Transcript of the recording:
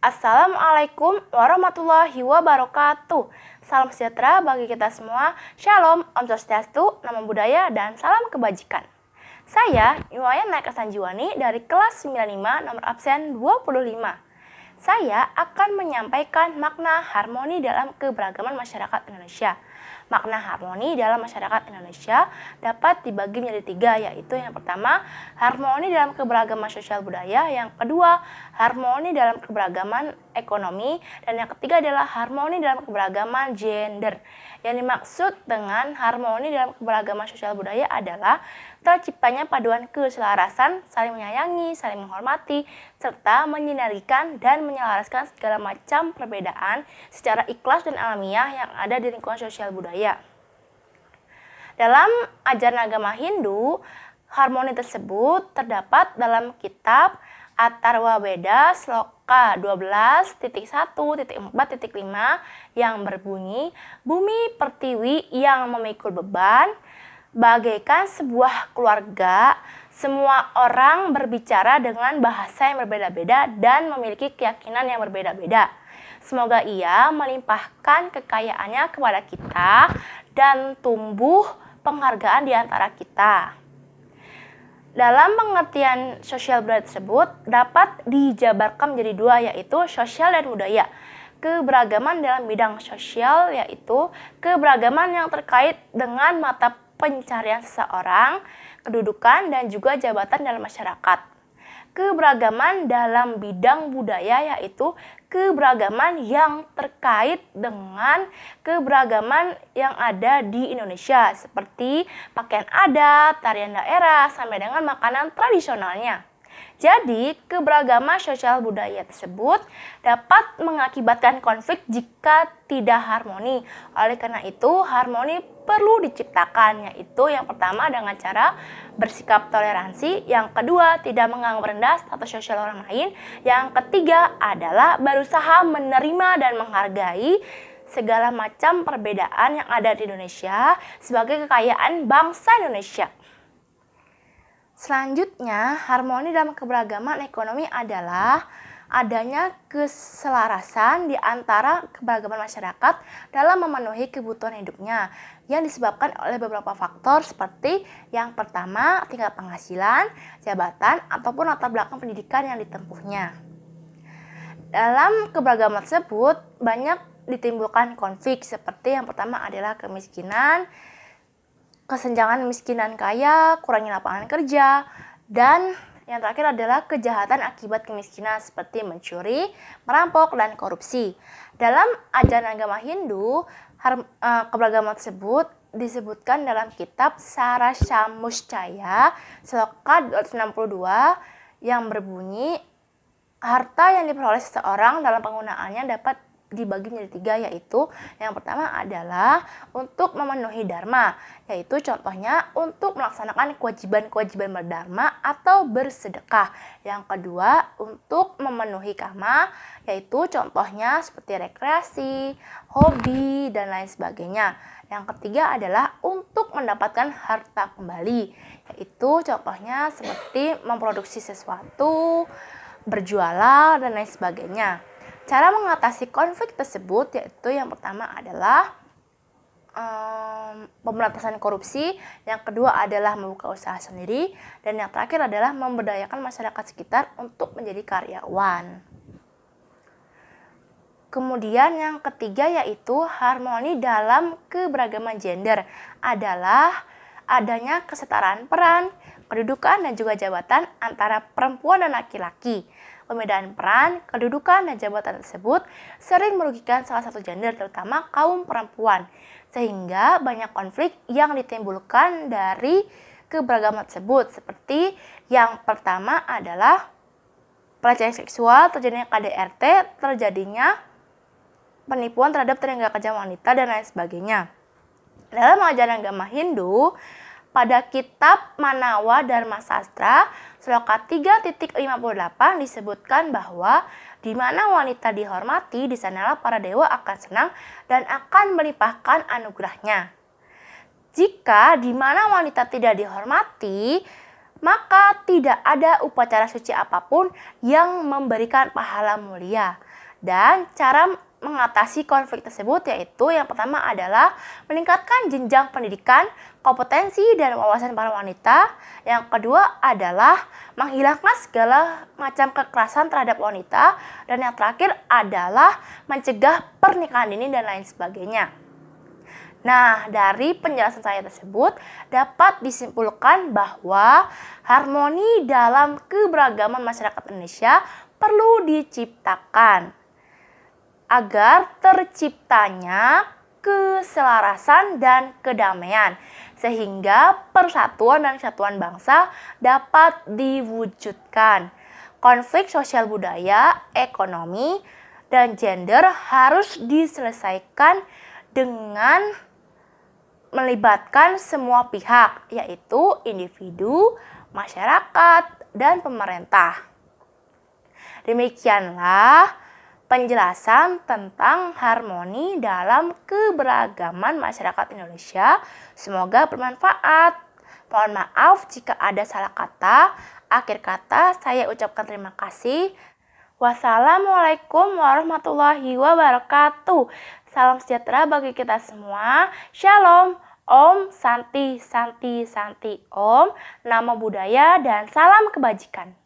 Assalamualaikum warahmatullahi wabarakatuh. Salam sejahtera bagi kita semua. Shalom, Om Swastiastu, Namo Buddhaya, dan salam kebajikan. Saya Iwayan Naika Sanjiwani dari kelas 95 nomor absen 25. Saya akan menyampaikan makna harmoni dalam keberagaman masyarakat Indonesia. Makna harmoni dalam masyarakat Indonesia dapat dibagi menjadi tiga, yaitu yang pertama, harmoni dalam keberagaman sosial budaya, yang kedua, harmoni dalam keberagaman ekonomi, dan yang ketiga adalah harmoni dalam keberagaman gender. Yang dimaksud dengan harmoni dalam keberagaman sosial budaya adalah terciptanya paduan keselarasan, saling menyayangi, saling menghormati, serta menyinergikan dan menyelaraskan segala macam perbedaan secara ikhlas dan alamiah yang ada di lingkungan sosial budaya. Dalam ajaran agama Hindu, harmoni tersebut terdapat dalam kitab Atharva Veda Sloka 12.1.4.5 yang berbunyi, bumi pertiwi yang memikul beban, bagaikan sebuah keluarga, semua orang berbicara dengan bahasa yang berbeda-beda dan memiliki keyakinan yang berbeda-beda. Semoga ia melimpahkan kekayaannya kepada kita dan tumbuh penghargaan di antara kita. Dalam pengertian sosial budaya tersebut dapat dijabarkan menjadi dua, yaitu sosial dan budaya. Keberagaman dalam bidang sosial yaitu keberagaman yang terkait dengan mata pencarian seseorang, kedudukan, dan juga jabatan dalam masyarakat. Keberagaman dalam bidang budaya yaitu keberagaman yang terkait dengan keberagaman yang ada di Indonesia, seperti pakaian adat, tarian daerah, sampai dengan makanan tradisionalnya. Jadi, keberagaman sosial budaya tersebut dapat mengakibatkan konflik jika tidak harmoni. Oleh karena itu, harmoni perlu diciptakan, yaitu yang pertama dengan cara bersikap toleransi, yang kedua tidak menganggap rendah status sosial orang lain, yang ketiga adalah berusaha menerima dan menghargai segala macam perbedaan yang ada di Indonesia sebagai kekayaan bangsa Indonesia. Selanjutnya, harmoni dalam keberagaman ekonomi adalah adanya keselarasan di antara keberagaman masyarakat dalam memenuhi kebutuhan hidupnya yang disebabkan oleh beberapa faktor seperti yang pertama, tingkat penghasilan, jabatan, ataupun latar belakang pendidikan yang ditempuhnya. Dalam keberagaman tersebut banyak ditimbulkan konflik seperti yang pertama adalah kemiskinan, kesenjangan miskinan kaya, kurangnya lapangan kerja, dan yang terakhir adalah kejahatan akibat kemiskinan seperti mencuri, merampok, dan korupsi. Dalam ajaran agama Hindu, keberagaman tersebut disebutkan dalam kitab Sarasamuscaya Sloka 262 yang berbunyi, harta yang diperoleh seseorang dalam penggunaannya dapat dibagi menjadi tiga, yaitu yang pertama adalah untuk memenuhi dharma, yaitu contohnya untuk melaksanakan kewajiban-kewajiban berdharma atau bersedekah. Yang kedua untuk memenuhi kama, yaitu contohnya seperti rekreasi, hobi, dan lain sebagainya. Yang ketiga adalah untuk mendapatkan harta kembali, yaitu contohnya seperti memproduksi sesuatu, berjualan, dan lain sebagainya. Cara mengatasi konflik tersebut yaitu yang pertama adalah pemberantasan korupsi, yang kedua adalah membuka usaha sendiri, dan yang terakhir adalah memberdayakan masyarakat sekitar untuk menjadi karyawan. Kemudian yang ketiga yaitu harmoni dalam keberagaman gender adalah adanya kesetaraan peran, kedudukan, dan juga jabatan antara perempuan dan laki-laki. Pembedaan peran, kedudukan, dan jabatan tersebut sering merugikan salah satu gender, terutama kaum perempuan, sehingga banyak konflik yang ditimbulkan dari keberagaman tersebut. Seperti yang pertama adalah pelecehan seksual, terjadinya KDRT, terjadinya penipuan terhadap tenaga kerja wanita, dan lain sebagainya. Dalam ajaran agama Hindu, pada kitab Manawa Dharma Sastra Sloka 3.58 disebutkan bahwa di mana wanita dihormati, di sanalah para dewa akan senang dan akan melimpahkan anugerahnya. Jika di mana wanita tidak dihormati, maka tidak ada upacara suci apapun yang memberikan pahala mulia. Dan cara mengatasi konflik tersebut yaitu yang pertama adalah meningkatkan jenjang pendidikan, kompetensi, dan wawasan para wanita. Yang kedua adalah menghilangkan segala macam kekerasan terhadap wanita. Dan yang terakhir adalah mencegah pernikahan dini dan lain sebagainya. Nah, dari penjelasan saya tersebut dapat disimpulkan bahwa harmoni dalam keberagaman masyarakat Indonesia perlu diciptakan agar terciptanya keselarasan dan kedamaian, sehingga persatuan dan kesatuan bangsa dapat diwujudkan. Konflik sosial budaya, ekonomi, dan gender harus diselesaikan dengan melibatkan semua pihak, yaitu individu, masyarakat, dan pemerintah. Demikianlah penjelasan tentang harmoni dalam keberagaman masyarakat Indonesia. Semoga bermanfaat. Mohon maaf jika ada salah kata. Akhir kata saya ucapkan terima kasih. Wassalamualaikum warahmatullahi wabarakatuh. Salam sejahtera bagi kita semua. Shalom. Om Santi Santi Santi Om. Namo Buddhaya dan salam kebajikan.